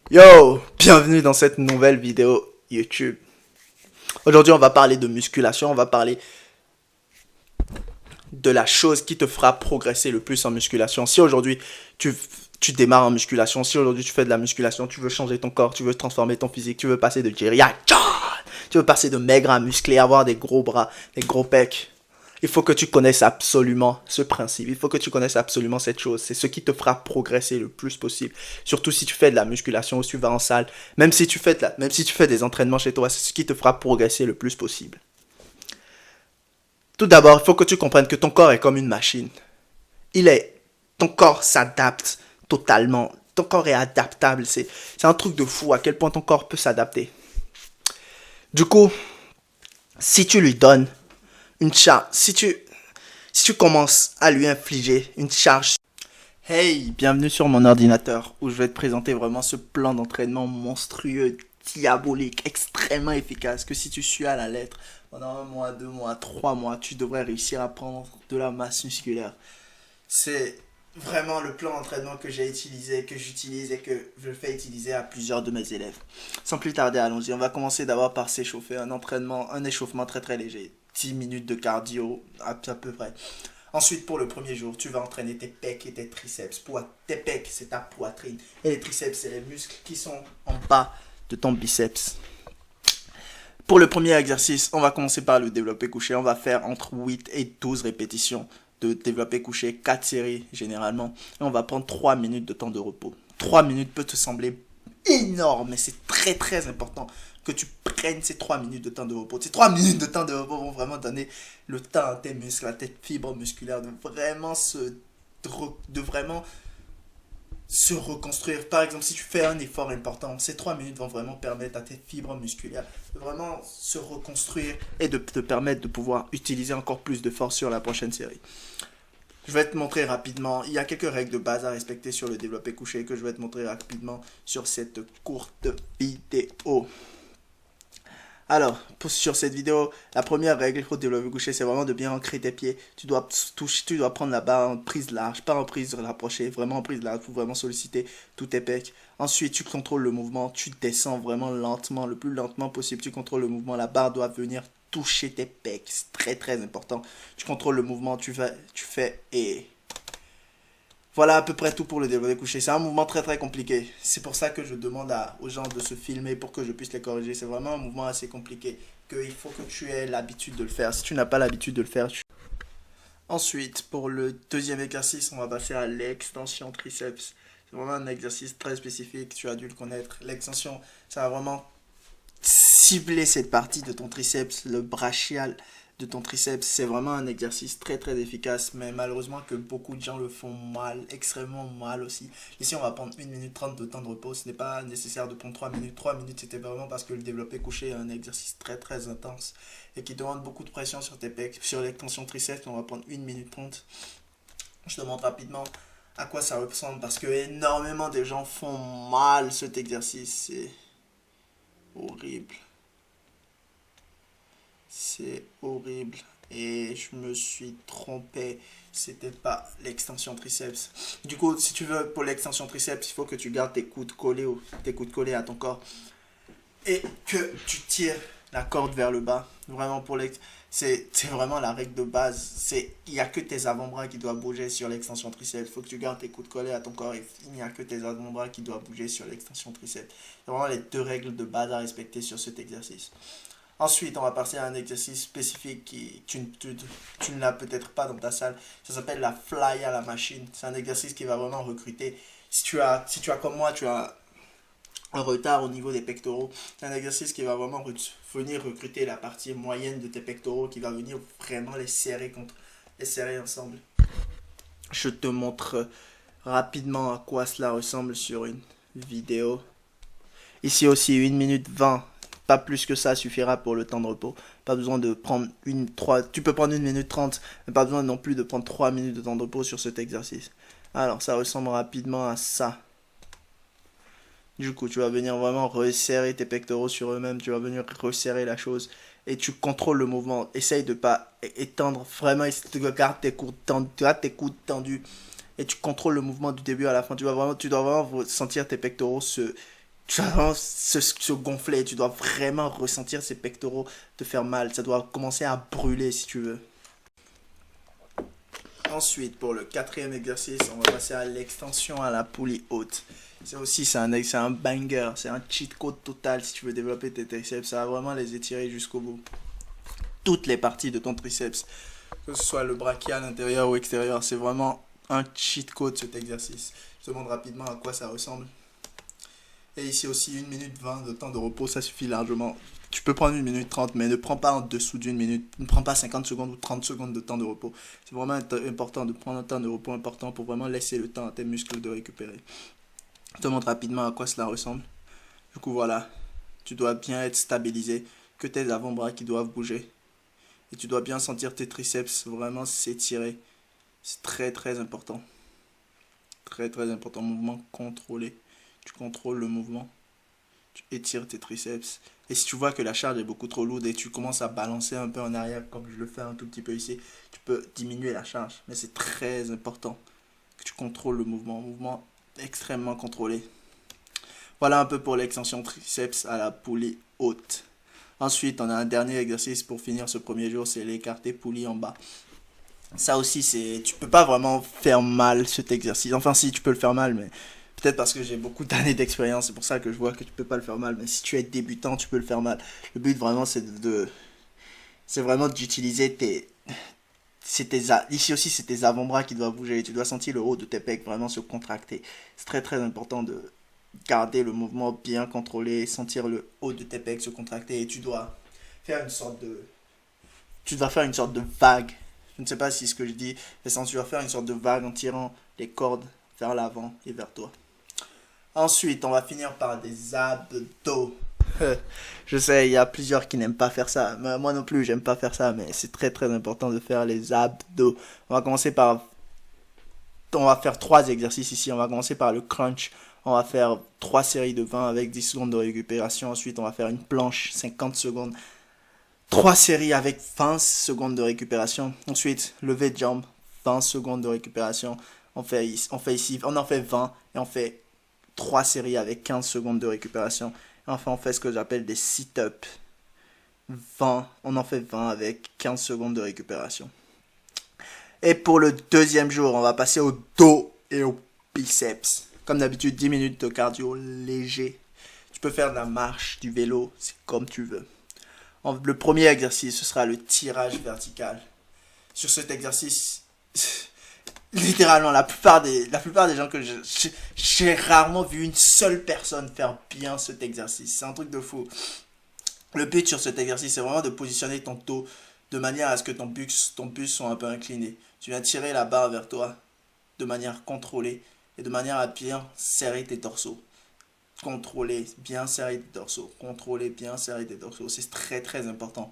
Yo, bienvenue dans cette nouvelle vidéo YouTube. Aujourd'hui, on va parler de musculation, on va parler de la chose qui te fera progresser le plus en musculation. Si aujourd'hui tu démarres en musculation, si aujourd'hui tu fais de la musculation, tu veux changer ton corps, tu veux transformer ton physique, tu veux passer de Jerry à John, tu veux passer de maigre à musclé, avoir des gros bras, des gros pecs, il faut que tu connaisses absolument ce principe. Il faut que tu connaisses absolument cette chose. C'est ce qui te fera progresser le plus possible. Surtout si tu fais de la musculation ou si tu vas en salle. Même si tu fais des entraînements chez toi, c'est ce qui te fera progresser le plus possible. Tout d'abord, il faut que tu comprennes que ton corps est comme une machine. Ton corps s'adapte totalement. Ton corps est adaptable. C'est un truc de fou à quel point ton corps peut s'adapter. Du coup, si tu lui donnes une charge, si tu commences à lui infliger une charge. Hey, bienvenue sur mon ordinateur où je vais te présenter vraiment ce plan d'entraînement monstrueux, diabolique, extrêmement efficace que si tu suis à la lettre pendant un mois, 2 mois, 3 mois, tu devrais réussir à prendre de la masse musculaire. C'est vraiment le plan d'entraînement que j'ai utilisé, que j'utilise et que je fais utiliser à plusieurs de mes élèves. Sans plus tarder, allons-y. On va commencer d'abord par s'échauffer, un échauffement très très léger. 10 minutes de cardio à peu près. Ensuite, pour le premier jour, tu vas entraîner tes pecs et tes triceps. Tes pecs, c'est ta poitrine. Et les triceps, c'est les muscles qui sont en bas de ton biceps. Pour le premier exercice, on va commencer par le développé couché. On va faire entre 8 et 12 répétitions de développé couché, 4 séries généralement. Et on va prendre 3 minutes de temps de repos. 3 minutes peut te sembler énorme, mais c'est très très important que tu prennes ces 3 minutes de temps de repos. Ces 3 minutes de temps de repos vont vraiment donner le temps à tes muscles, à tes fibres musculaires de vraiment se reconstruire. Par exemple, si tu fais un effort important, ces 3 minutes vont vraiment permettre à tes fibres musculaires de vraiment se reconstruire et de te permettre de pouvoir utiliser encore plus de force sur la prochaine série. Je vais te montrer rapidement. Il y a quelques règles de base à respecter sur le développé couché que je vais te montrer rapidement sur cette courte vidéo. Alors, sur cette vidéo, la première règle au développé couché, c'est vraiment de bien ancrer tes pieds. Tu dois prendre la barre en prise large, pas en prise rapprochée, vraiment en prise large pour vraiment solliciter tous tes pecs. Ensuite, tu contrôles le mouvement, tu descends vraiment lentement, le plus lentement possible. Tu contrôles le mouvement, la barre doit venir toucher tes pecs, c'est très très important. Tu contrôles le mouvement, tu fais et voilà à peu près tout pour le développé couché. C'est un mouvement très très compliqué. C'est pour ça que je demande aux gens de se filmer pour que je puisse les corriger. C'est vraiment un mouvement assez compliqué qu'il faut que tu aies l'habitude de le faire. Si tu n'as pas l'habitude de le faire, Ensuite, pour le deuxième exercice, on va passer à l'extension triceps. C'est vraiment un exercice très spécifique, tu as dû le connaître. L'extension, ça va vraiment cibler cette partie de ton triceps, le brachial de ton triceps. C'est vraiment un exercice très très efficace, mais malheureusement que beaucoup de gens le font mal, extrêmement mal aussi. Ici, on va prendre 1 minute 30 de temps de repos. Ce n'est pas nécessaire de prendre 3 minutes. 3 minutes, c'était vraiment parce que le développé couché est un exercice très très intense et qui demande beaucoup de pression sur tes pecs. Sur l'extension triceps, on va prendre 1 minute 30. Je te montre rapidement à quoi ça ressemble parce que énormément de gens font mal cet exercice. C'est horrible. C'est horrible. Et je me suis trompé. C'était pas l'extension triceps. Du coup, si tu veux pour l'extension triceps, il faut que tu gardes tes coudes collés à ton corps. Et que tu tires la corde vers le bas. Vraiment pour c'est vraiment la règle de base. Il n'y a que tes avant-bras qui doivent bouger sur l'extension triceps. Il faut que tu gardes tes coudes collés à ton corps et il n'y a que tes avant-bras qui doivent bouger sur l'extension triceps. C'est vraiment les deux règles de base à respecter sur cet exercice. Ensuite, on va passer à un exercice spécifique qui tu ne l'as peut-être pas dans ta salle. Ça s'appelle la fly à la machine. C'est un exercice qui va vraiment recruter. Si tu as comme moi, tu as un retard au niveau des pectoraux, c'est un exercice qui va vraiment venir recruter la partie moyenne de tes pectoraux, qui va venir vraiment les serrer ensemble. Je te montre rapidement à quoi cela ressemble sur une vidéo. Ici aussi, 1 minute 20. Pas plus que ça suffira pour le temps de repos. Pas besoin de prendre tu peux prendre 1 minute 30, mais pas besoin non plus de prendre 3 minutes de temps de repos sur cet exercice. Alors, ça ressemble rapidement à ça. Du coup, tu vas venir vraiment resserrer tes pectoraux sur eux-mêmes. Tu vas venir resserrer la chose. Et tu contrôles le mouvement. Essaye de pas étendre. Vraiment, garde tes coudes tendus. Et tu contrôles le mouvement du début à la fin. Tu dois vraiment sentir tes pectoraux Tu vas vraiment se gonfler, tu dois vraiment ressentir ces pectoraux te faire mal. Ça doit commencer à brûler si tu veux. Ensuite, pour le quatrième exercice, on va passer à l'extension à la poulie haute. C'est un banger, c'est un cheat code total si tu veux développer tes triceps. Ça va vraiment les étirer jusqu'au bout. Toutes les parties de ton triceps, que ce soit le brachial intérieur ou extérieur, c'est vraiment un cheat code cet exercice. Je te montre rapidement à quoi ça ressemble. Et ici aussi 1 minute 20 de temps de repos, ça suffit largement. Tu peux prendre 1 minute 30, mais ne prends pas en dessous d'une minute. Ne prends pas 50 secondes ou 30 secondes de temps de repos. C'est vraiment important de prendre un temps de repos important pour vraiment laisser le temps à tes muscles de récupérer. Je te montre rapidement à quoi cela ressemble. Du coup, voilà. Tu dois bien être stabilisé, que tes avant-bras qui doivent bouger. Et tu dois bien sentir tes triceps vraiment s'étirer. C'est très très important. Très très important. Mouvement contrôlé. Tu contrôles le mouvement. Tu étires tes triceps. Et si tu vois que la charge est beaucoup trop lourde et tu commences à balancer un peu en arrière, comme je le fais un tout petit peu ici, tu peux diminuer la charge. Mais c'est très important que tu contrôles le mouvement. Mouvement extrêmement contrôlé. Voilà un peu pour l'extension triceps à la poulie haute. Ensuite, on a un dernier exercice pour finir ce premier jour, c'est l'écarté poulie en bas. Ça aussi, tu peux pas vraiment faire mal cet exercice. Enfin, si, tu peux le faire mal, mais peut-être parce que j'ai beaucoup d'années d'expérience, c'est pour ça que je vois que tu peux pas le faire mal. Mais si tu es débutant, tu peux le faire mal. Le but vraiment, c'est vraiment d'utiliser ici aussi, c'est tes avant-bras qui doivent bouger. Tu dois sentir le haut de tes pecs vraiment se contracter. C'est très très important de garder le mouvement bien contrôlé, sentir le haut de tes pecs se contracter. Et tu dois faire une sorte de vague. Je ne sais pas si ce que je dis fait sens. Tu dois faire une sorte de vague en tirant les cordes vers l'avant et vers toi. Ensuite, on va finir par des abdos. Je sais, il y a plusieurs qui n'aiment pas faire ça. Moi non plus, j'aime pas faire ça, mais c'est très très important de faire les abdos. On va faire 3 exercices ici. On va commencer par le crunch. On va faire 3 séries de 20 avec 10 secondes de récupération. Ensuite, on va faire une planche, 50 secondes. 3 séries avec 20 secondes de récupération. Ensuite, lever de jambes, 20 secondes de récupération. On en fait 20 et on fait 3 séries avec 15 secondes de récupération. Enfin, on fait ce que j'appelle des sit-ups. On en fait 20 avec 15 secondes de récupération. Et pour le deuxième jour, on va passer au dos et au biceps. Comme d'habitude, 10 minutes de cardio léger. Tu peux faire de la marche, du vélo, c'est comme tu veux. Le premier exercice, ce sera le tirage vertical. Sur cet exercice, littéralement, la plupart des gens que j'ai rarement vu une seule personne faire bien cet exercice. C'est un truc de fou. Le but sur cet exercice, c'est vraiment de positionner ton dos de manière à ce que ton buste soit un peu incliné. Tu viens tirer la barre vers toi de manière contrôlée et de manière à bien serrer tes dorsaux. Contrôler, bien serrer tes dorsaux. Contrôler, bien serrer tes dorsaux. C'est très très important.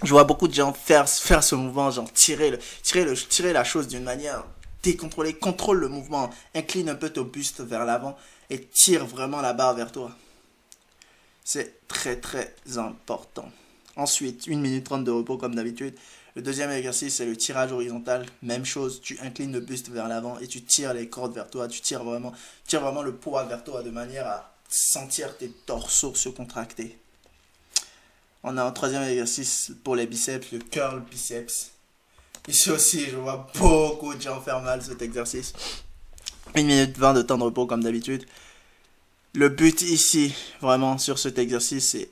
Je vois beaucoup de gens faire ce mouvement, genre tirer la chose d'une manière décontrôlée. Contrôle le mouvement. Incline un peu ton buste vers l'avant et tire vraiment la barre vers toi. C'est très très important. Ensuite, 1 minute 30 de repos comme d'habitude. Le deuxième exercice, c'est le tirage horizontal. Même chose, tu inclines le buste vers l'avant et tu tires les cordes vers toi. Tu tires vraiment le poids vers toi de manière à sentir tes dorsaux se contracter. On a un troisième exercice pour les biceps, le curl biceps. Ici aussi, je vois beaucoup de gens faire mal cet exercice. 1 minute 20 de temps de repos comme d'habitude. Le but ici, vraiment, sur cet exercice, c'est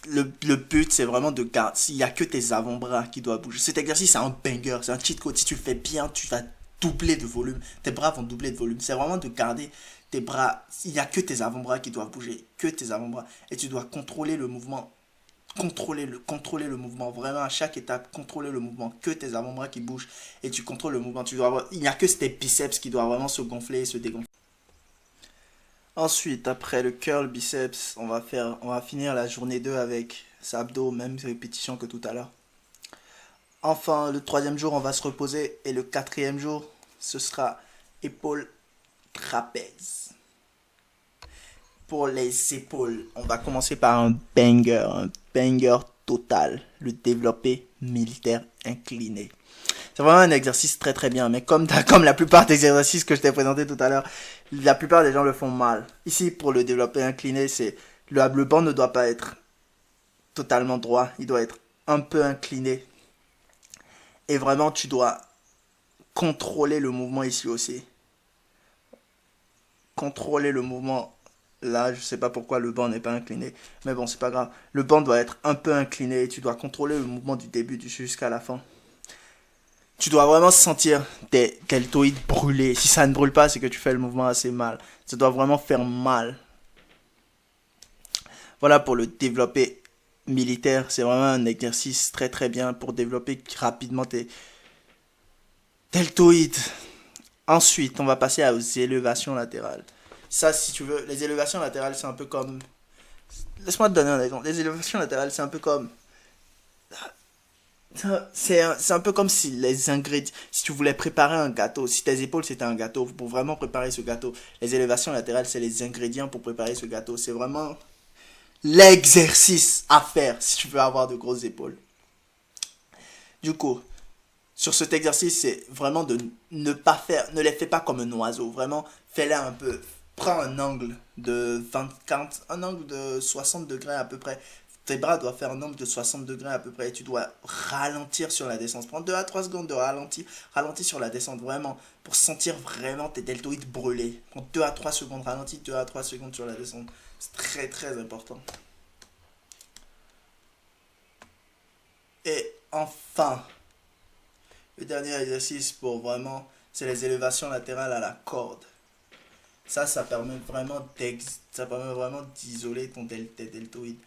le but, c'est vraiment de garder. Il n'y a que tes avant-bras qui doivent bouger. Cet exercice, c'est un banger, c'est un cheat code. Si tu le fais bien, tu vas doubler de volume. Tes bras vont doubler de volume. C'est vraiment de garder tes bras. Il n'y a que tes avant-bras qui doivent bouger. Que tes avant-bras. Et tu dois contrôler le mouvement. Contrôler le mouvement. Vraiment, à chaque étape, contrôler le mouvement. Que tes avant-bras qui bougent. Et tu contrôles le mouvement. Il n'y a que tes biceps qui doivent vraiment se gonfler et se dégonfler. Ensuite, après le curl biceps, on va finir la journée 2 avec abdos, même répétition que tout à l'heure. Enfin, le troisième jour, on va se reposer. Et le quatrième jour, ce sera épaules trapèze. Pour les épaules, on va commencer par un banger total. Le développé militaire incliné. C'est vraiment un exercice très très bien. Mais comme la plupart des exercices que je t'ai présentés tout à l'heure, la plupart des gens le font mal. Ici, pour le développé incliné, le banc ne doit pas être totalement droit. Il doit être un peu incliné. Et vraiment, tu dois contrôler le mouvement ici aussi. Contrôler le mouvement. Là, je sais pas pourquoi le banc n'est pas incliné. Mais bon, c'est pas grave. Le banc doit être un peu incliné et tu dois contrôler le mouvement du début jusqu'à la fin. Tu dois vraiment sentir tes deltoïdes brûler. Si ça ne brûle pas, c'est que tu fais le mouvement assez mal. Ça doit vraiment faire mal. Voilà pour le développer militaire. C'est vraiment un exercice très très bien pour développer rapidement tes deltoïdes. Ensuite, on va passer aux élévations latérales. Ça, si tu veux, les élévations latérales, c'est un peu comme... Laisse-moi te donner un exemple. Les élévations latérales, c'est un peu comme... C'est un peu comme si les ingrédients... Si tu voulais préparer un gâteau, si tes épaules c'était un gâteau, pour vraiment préparer ce gâteau, les élévations latérales, c'est les ingrédients pour préparer ce gâteau. C'est vraiment l'exercice à faire si tu veux avoir de grosses épaules. Du coup, sur cet exercice, c'est vraiment de ne les fais pas comme un oiseau. Vraiment, fais-les un peu. Prends un angle de 40, un angle de 60 degrés à peu près. Tes bras doivent faire un angle de 60 degrés à peu près. Et tu dois ralentir sur la descente. Prends 2 à 3 secondes de ralenti. Ralentis sur la descente vraiment. Pour sentir vraiment tes deltoïdes brûler. Prends 2 à 3 secondes ralenti, 2 à 3 secondes sur la descente. C'est très très important. Et enfin, le dernier exercice pour vraiment, c'est les élévations latérales à la corde. Ça permet vraiment d'isoler tes deltoïdes.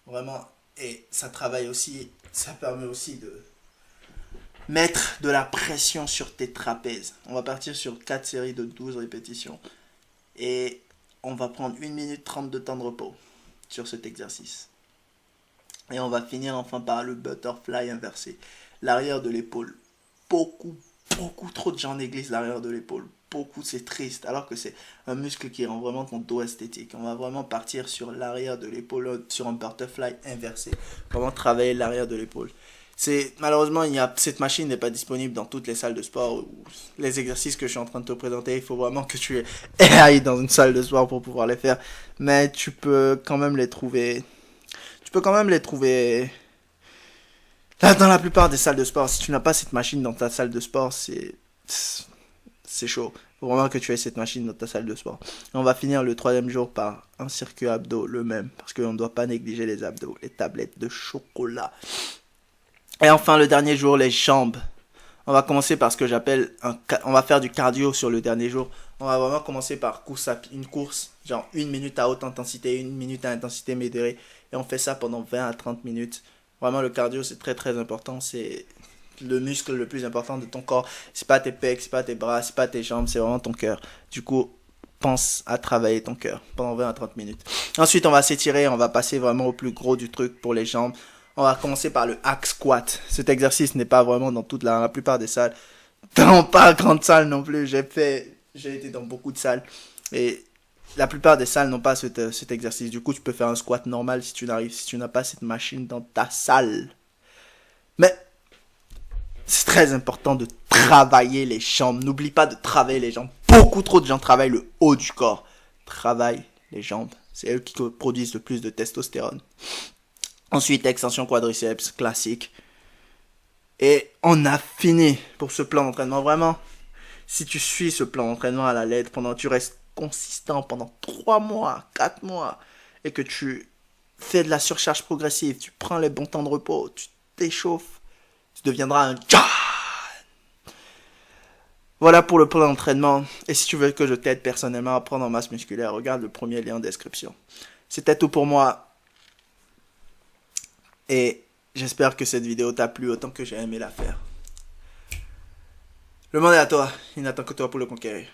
Vraiment, et ça travaille aussi, ça permet aussi de mettre de la pression sur tes trapèzes. On va partir sur 4 séries de 12 répétitions. Et on va prendre 1 minute 30 de temps de repos sur cet exercice. Et on va finir enfin par le butterfly inversé. L'arrière de l'épaule. Beaucoup trop de gens négligent l'arrière de l'épaule. Beaucoup, c'est triste. Alors que c'est un muscle qui rend vraiment ton dos esthétique. On va vraiment partir sur l'arrière de l'épaule, sur un butterfly inversé. Vraiment travailler l'arrière de l'épaule. Malheureusement, cette machine n'est pas disponible dans toutes les salles de sport. Les exercices que je suis en train de te présenter, il faut vraiment que tu ailles dans une salle de sport pour pouvoir les faire. Mais tu peux quand même les trouver. Là, dans la plupart des salles de sport. Si tu n'as pas cette machine dans ta salle de sport, c'est chaud. Il faut vraiment que tu aies cette machine dans ta salle de sport. Et on va finir le 3e jour par un circuit abdos, le même. Parce qu'on ne doit pas négliger les abdos, les tablettes de chocolat. Et enfin, le dernier jour, les jambes. On va commencer par ce que j'appelle on va faire du cardio sur le dernier jour. On va vraiment commencer par une course, genre 1 minute à haute intensité, 1 minute à intensité modérée. Et on fait ça pendant 20 à 30 minutes. Vraiment, le cardio, c'est très très important. C'est le muscle le plus important de ton corps. C'est pas tes pecs, c'est pas tes bras, c'est pas tes jambes, c'est vraiment ton cœur. Du coup, pense à travailler ton cœur pendant 20 à 30 minutes. Ensuite, on va s'étirer, on va passer vraiment au plus gros du truc pour les jambes. On va commencer par le hack squat. Cet exercice n'est pas vraiment dans la plupart des salles. Dans pas grande salle non plus. J'ai été dans beaucoup de salles. Et la plupart des salles n'ont pas cet exercice. Du coup, tu peux faire un squat normal si tu n'as pas cette machine dans ta salle. Mais c'est très important de travailler les jambes. N'oublie pas de travailler les jambes. Beaucoup trop de gens travaillent le haut du corps. Travaille les jambes. C'est eux qui produisent le plus de testostérone. Ensuite, extension quadriceps, classique. Et on a fini pour ce plan d'entraînement. Vraiment, si tu suis ce plan d'entraînement à la lettre, tu restes consistant pendant 3 mois, 4 mois, et que tu fais de la surcharge progressive, tu prends les bons temps de repos, tu t'échauffes, tu deviendras un John. Voilà pour le plan d'entraînement. Et si tu veux que je t'aide personnellement à prendre en masse musculaire, regarde le premier lien en description. C'était tout pour moi. Et j'espère que cette vidéo t'a plu autant que j'ai aimé la faire. Le monde est à toi, il n'attend que toi pour le conquérir.